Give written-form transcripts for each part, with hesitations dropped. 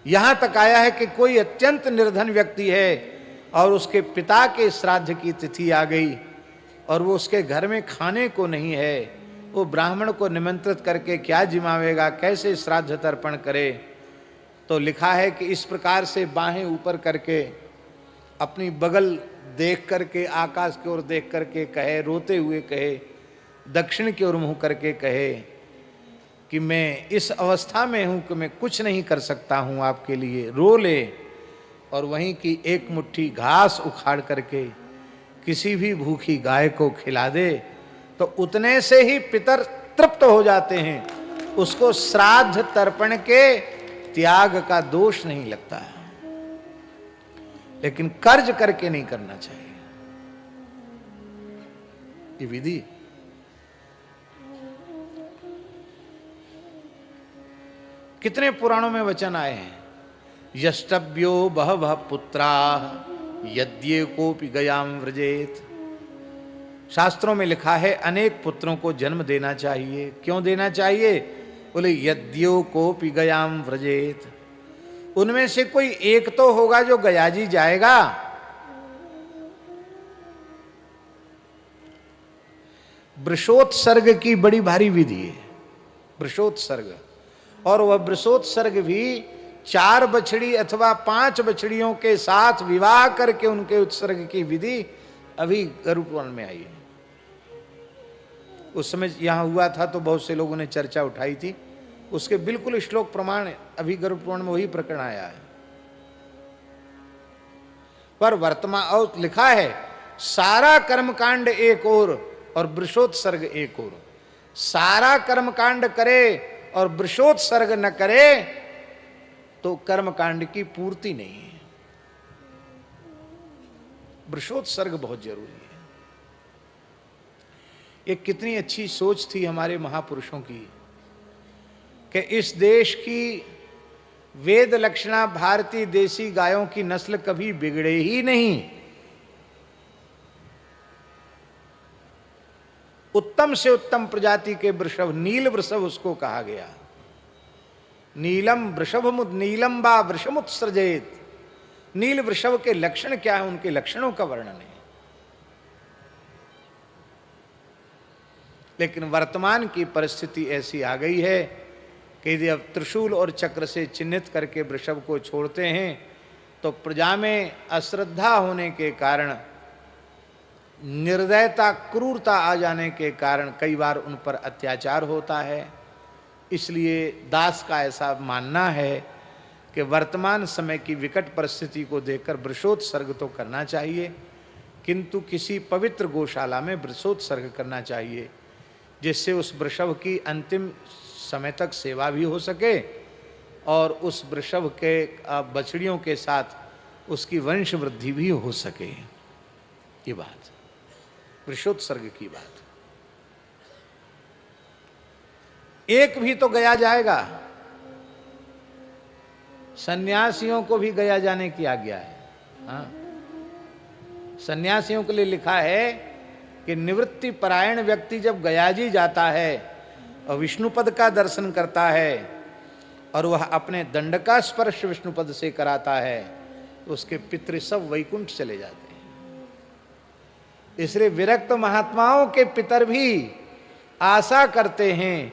यहां तक आया है कि कोई अत्यंत निर्धन व्यक्ति है और उसके पिता के श्राद्ध की तिथि आ गई और वो उसके घर में खाने को नहीं है, वो ब्राह्मण को निमंत्रित करके क्या जिमावेगा, कैसे श्राद्ध तर्पण करे। तो लिखा है कि इस प्रकार से बाहें ऊपर करके, अपनी बगल देख करके, आकाश की ओर देख करके कहे, रोते हुए कहे, दक्षिण की ओर मुंह करके कहे कि मैं इस अवस्था में हूं कि मैं कुछ नहीं कर सकता हूं आपके लिए, रो ले। और वहीं की एक मुट्ठी घास उखाड़ करके किसी भी भूखी गाय को खिला दे तो उतने से ही पितर तृप्त हो जाते हैं, उसको श्राद्ध तर्पण के त्याग का दोष नहीं लगता है। लेकिन कर्ज करके नहीं करना चाहिए ये विधि। कितने पुराणों में वचन आए हैं, यष्टव्यो बहवः पुत्रा यद्ये कोपि गयाम व्रजेत। शास्त्रों में लिखा है अनेक पुत्रों को जन्म देना चाहिए। क्यों देना चाहिए? बोले यद्यो कोपि गयाम व्रजेत, उनमें से कोई एक तो होगा जो गयाजी जाएगा। वृषोत्सर्ग की बड़ी भारी विधि है, वृषोत्सर्ग। और वह वृषोत्सर्ग भी 4 बछड़ी अथवा 5 बछड़ियों के साथ विवाह करके उनके उत्सर्ग की विधि अभी गरुड़ पुराण में आई है। उस समय यहां हुआ था तो बहुत से लोगों ने चर्चा उठाई थी, उसके बिल्कुल श्लोक प्रमाण अभी गरुड़ पुराण में वही प्रकरण आया है। पर वर्तमान और लिखा है सारा कर्मकांड एक और वृषोत्सर्ग एक और। सारा कर्मकांड करे और वृषोत्सर्ग न करे तो कर्मकांड की पूर्ति नहीं है। वृषोत्सर्ग बहुत जरूरी है। ये कितनी अच्छी सोच थी हमारे महापुरुषों की कि इस देश की वेद लक्षणा भारतीय देसी गायों की नस्ल कभी बिगड़े ही नहीं। उत्तम से उत्तम प्रजाति के वृषभ, नील वृषभ उसको कहा गया। नीलम वृषभमुद नीलम बा वृषमुत्सृजेत। नील वृषभ के लक्षण क्या है, उनके लक्षणों का वर्णन है। लेकिन वर्तमान की परिस्थिति ऐसी आ गई है कि यदि अब त्रिशूल और चक्र से चिन्हित करके वृषभ को छोड़ते हैं तो प्रजा में अश्रद्धा होने के कारण, निर्दयता, क्रूरता आ जाने के कारण कई बार उन पर अत्याचार होता है। इसलिए दास का ऐसा मानना है कि वर्तमान समय की विकट परिस्थिति को देखकर वृषोत्सर्ग तो करना चाहिए, किंतु किसी पवित्र गौशाला में वृषोत्सर्ग करना चाहिए, जिससे उस वृषभ की अंतिम समय तक सेवा भी हो सके और उस वृषभ के बछड़ियों के साथ उसकी वंश वृद्धि भी हो सके। ये बात वृषोत्सर्ग की बात। एक भी तो गया जाएगा, सन्यासियों को भी गया जाने की आज्ञा है। हाँ, सन्यासियों के लिए लिखा है कि निवृत्ति परायण व्यक्ति जब गयाजी जाता है और विष्णुपद का दर्शन करता है और वह अपने दंड का स्पर्श विष्णुपद से कराता है तो उसके पितृ सब वैकुंठ चले जाते हैं। इसलिए विरक्त महात्माओं के पितर भी आशा करते हैं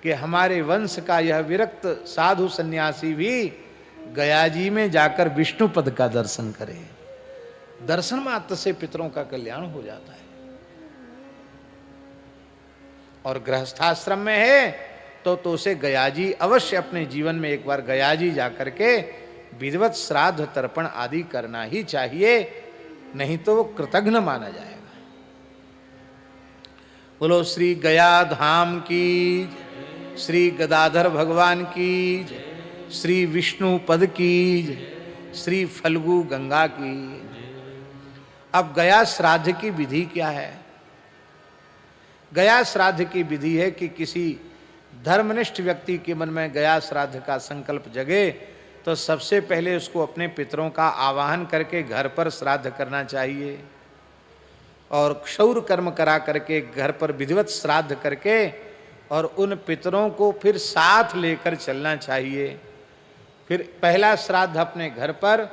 कि हमारे वंश का यह विरक्त साधु सन्यासी भी गयाजी में जाकर विष्णुपद का दर्शन करे। दर्शन मात्र से पितरों का कल्याण हो जाता है। और गृहस्थाश्रम में है तो उसे गयाजी अवश्य अपने जीवन में एक बार गयाजी जाकर के विधिवत श्राद्ध तर्पण आदि करना ही चाहिए, नहीं तो वो कृतघ्न माना जाएगा। बोलो श्री गया धाम की, श्री गदाधर भगवान की, श्री विष्णु पद की, श्री फल्गु गंगा की। अब गया श्राद्ध की विधि क्या है? गया श्राद्ध की विधि है कि किसी धर्मनिष्ठ व्यक्ति के मन में गया श्राद्ध का संकल्प जगे तो सबसे पहले उसको अपने पितरों का आवाहन करके घर पर श्राद्ध करना चाहिए और क्षौर कर्म करा करके घर पर विधिवत श्राद्ध करके और उन पितरों को फिर साथ लेकर चलना चाहिए। फिर पहला श्राद्ध अपने घर पर,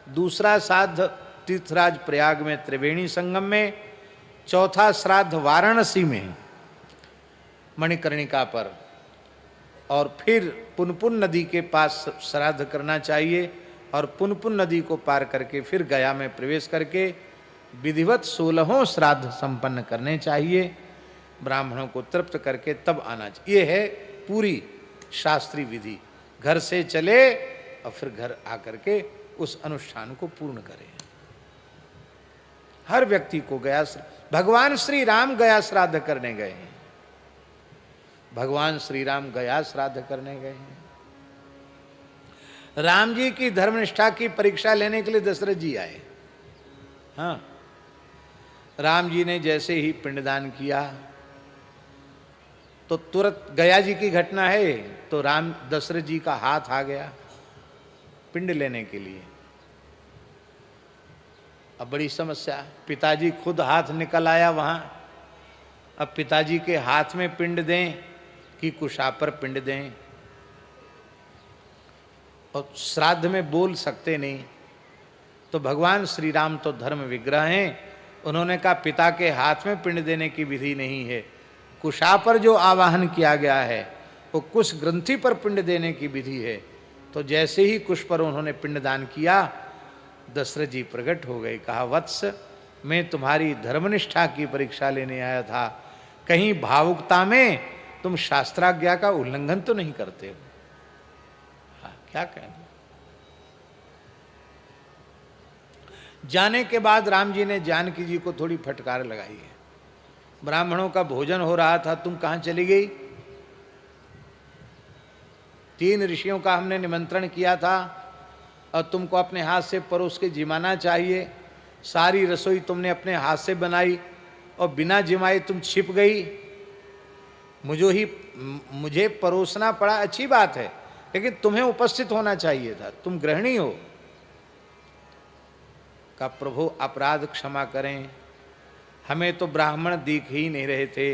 दूसरा श्राद्ध तीर्थराज प्रयाग में त्रिवेणी संगम में, चौथा श्राद्ध वाराणसी में मणिकर्णिका पर, और फिर पुनपुन नदी के पास श्राद्ध करना चाहिए, और पुनपुन नदी को पार करके फिर गया में प्रवेश करके विधिवत 16 श्राद्ध संपन्न करने चाहिए, ब्राह्मणों को तृप्त करके तब आना चाहिए। ये है पूरी शास्त्रीय विधि। घर से चले और फिर घर आकर के उस अनुष्ठान को पूर्ण करें। हर व्यक्ति को गया, भगवान श्री राम गया श्राद्ध करने गए हैं, भगवान श्री राम गया श्राद्ध करने गए हैं। राम जी की धर्मनिष्ठा की परीक्षा लेने के लिए दशरथ जी आए। हाँ, राम जी ने जैसे ही पिंडदान किया तो तुरंत, गया जी की घटना है, तो राम दशरथ जी का हाथ आ गया पिंड लेने के लिए। अब बड़ी समस्या, पिताजी खुद हाथ निकल आया वहां। अब पिताजी के हाथ में पिंड दें कि कुशापर पिंड दें, और श्राद्ध में बोल सकते नहीं। तो भगवान श्री राम तो धर्म विग्रह हैं, उन्होंने कहा पिता के हाथ में पिंड देने की विधि नहीं है, कुशा पर जो आवाहन किया गया है वो कुश ग्रंथि पर पिंड देने की विधि है। तो जैसे ही कुश पर उन्होंने पिंडदान किया, दशरथ जी प्रकट हो गए, कहा वत्स, मैं तुम्हारी धर्मनिष्ठा की परीक्षा लेने आया था, कहीं भावुकता में तुम शास्त्राज्ञा का उल्लंघन तो नहीं करते हो। क्या कहना। जाने के बाद राम जी ने जानकी जी को थोड़ी फटकार लगाई है। ब्राह्मणों का भोजन हो रहा था, तुम कहां चली गई? 3 ऋषियों का हमने निमंत्रण किया था और तुमको अपने हाथ से परोस के जिमाना चाहिए। सारी रसोई तुमने अपने हाथ से बनाई और बिना जिमाए तुम छिप गई। मुझे परोसना पड़ा, अच्छी बात है, लेकिन तुम्हें उपस्थित होना चाहिए था, तुम गृहिणी हो। का प्रभु अपराध क्षमा करें, हमें तो ब्राह्मण दिख ही नहीं रहे थे।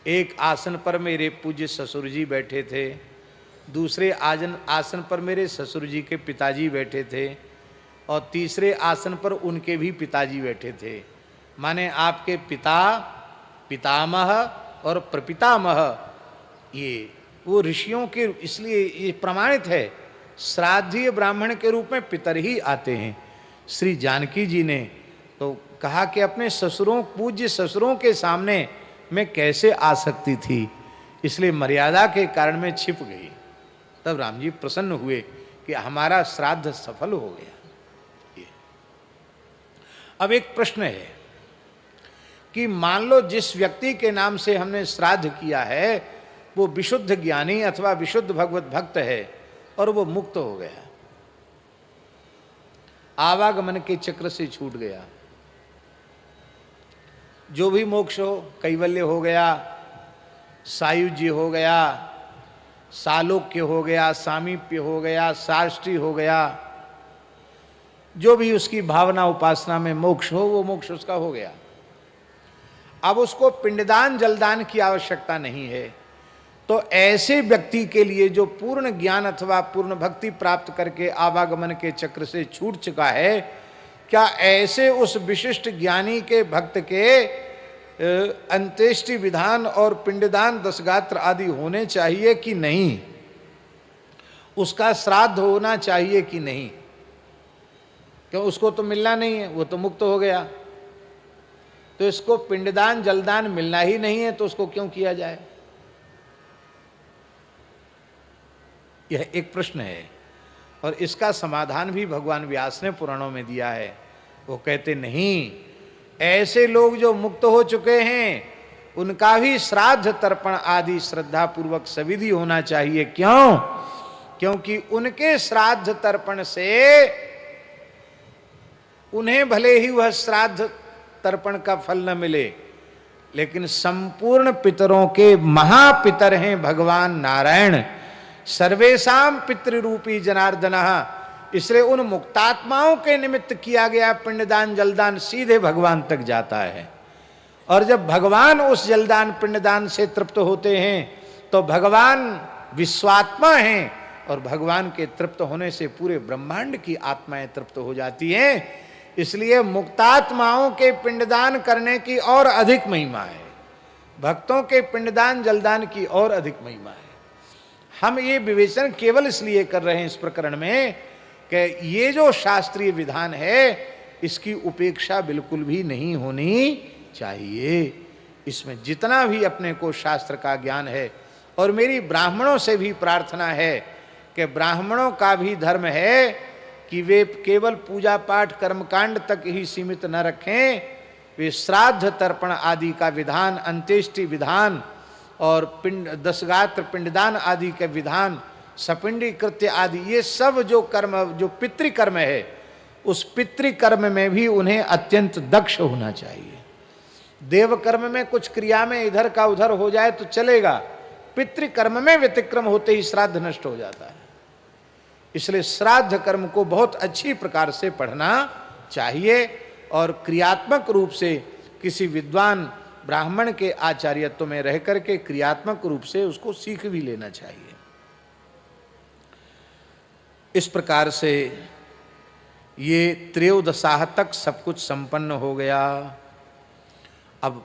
एक आसन पर मेरे पूज्य ससुर जी बैठे थे, दूसरे आसन पर मेरे ससुर जी के पिताजी बैठे थे, और तीसरे आसन पर उनके भी पिताजी बैठे थे। माने आपके पिता, पितामह और प्रपितामह, ये वो ऋषियों के, इसलिए ये प्रमाणित है, श्राद्धीय ब्राह्मण के रूप में पितर ही आते हैं। श्री जानकी जी ने तो कहा कि अपने ससुरों, पूज्य ससुरों के सामने मैं कैसे आ सकती थी, इसलिए मर्यादा के कारण मैं छिप गई। तब राम जी प्रसन्न हुए कि हमारा श्राद्ध सफल हो गया। अब एक प्रश्न है कि मान लो जिस व्यक्ति के नाम से हमने श्राद्ध किया है वो विशुद्ध ज्ञानी अथवा विशुद्ध भगवत भक्त है और वो मुक्त हो गया, आवागमन के चक्र से छूट गया, जो भी मोक्ष हो, कैवल्य हो गया, सायुज्य हो गया, सालोक्य हो गया, सामीप्य हो गया, साष्टी हो गया, जो भी उसकी भावना उपासना में मोक्ष हो, वो मोक्ष उसका हो गया। अब उसको पिंडदान जलदान की आवश्यकता नहीं है। तो ऐसे व्यक्ति के लिए जो पूर्ण ज्ञान अथवा पूर्ण भक्ति प्राप्त करके आवागमन के चक्र से छूट चुका है, क्या ऐसे उस विशिष्ट ज्ञानी के भक्त के अंत्येष्टि विधान और पिंडदान दशगात्र आदि होने चाहिए कि नहीं? उसका श्राद्ध होना चाहिए कि नहीं? क्यों, उसको तो मिलना नहीं है, वो तो मुक्त हो गया। तो इसको पिंडदान जलदान मिलना ही नहीं है, तो उसको क्यों किया जाए? यह एक प्रश्न है, और इसका समाधान भी भगवान व्यास ने पुराणों में दिया है। वो कहते नहीं, ऐसे लोग जो मुक्त हो चुके हैं उनका भी श्राद्ध तर्पण आदि श्रद्धा पूर्वक सविधि होना चाहिए। क्यों? क्योंकि उनके श्राद्ध तर्पण से उन्हें भले ही वह श्राद्ध तर्पण का फल न मिले, लेकिन संपूर्ण पितरों के महापितर हैं भगवान नारायण, सर्वेशाम पितृरूपी जनार्दनः। इसलिए उन मुक्तात्माओं के निमित्त किया गया पिंडदान जलदान सीधे भगवान तक जाता है। और जब भगवान उस जलदान पिंडदान से तृप्त होते हैं तो भगवान विश्वात्मा हैं, और भगवान के तृप्त होने से पूरे ब्रह्मांड की आत्माएं तृप्त हो जाती हैं। इसलिए मुक्तात्माओं के पिंडदान करने की और अधिक महिमा है, भक्तों के पिंडदान जलदान की और अधिक महिमा है। हम ये विवेचन केवल इसलिए कर रहे हैं इस प्रकरण में कि ये जो शास्त्रीय विधान है इसकी उपेक्षा बिल्कुल भी नहीं होनी चाहिए। इसमें जितना भी अपने को शास्त्र का ज्ञान है, और मेरी ब्राह्मणों से भी प्रार्थना है कि ब्राह्मणों का भी धर्म है कि वे केवल पूजा पाठ कर्मकांड तक ही सीमित न रखें, वे श्राद्ध तर्पण आदि का विधान, अंत्येष्टि विधान और पिंड दशगात्र पिंडदान आदि के विधान, सपिंडी कृत्य आदि, ये सब जो कर्म, जो पितृकर्म है, उस पितृकर्म में भी उन्हें अत्यंत दक्ष होना चाहिए। देव कर्म में कुछ क्रिया में इधर का उधर हो जाए तो चलेगा, पितृकर्म में व्यतिक्रम होते ही श्राद्ध नष्ट हो जाता है। इसलिए श्राद्ध कर्म को बहुत अच्छी प्रकार से पढ़ना चाहिए और क्रियात्मक रूप से किसी विद्वान ब्राह्मण के आचार्यत्व में रह करके क्रियात्मक रूप से उसको सीख भी लेना चाहिए। इस प्रकार से ये त्रयोदशाह तक सब कुछ संपन्न हो गया। अब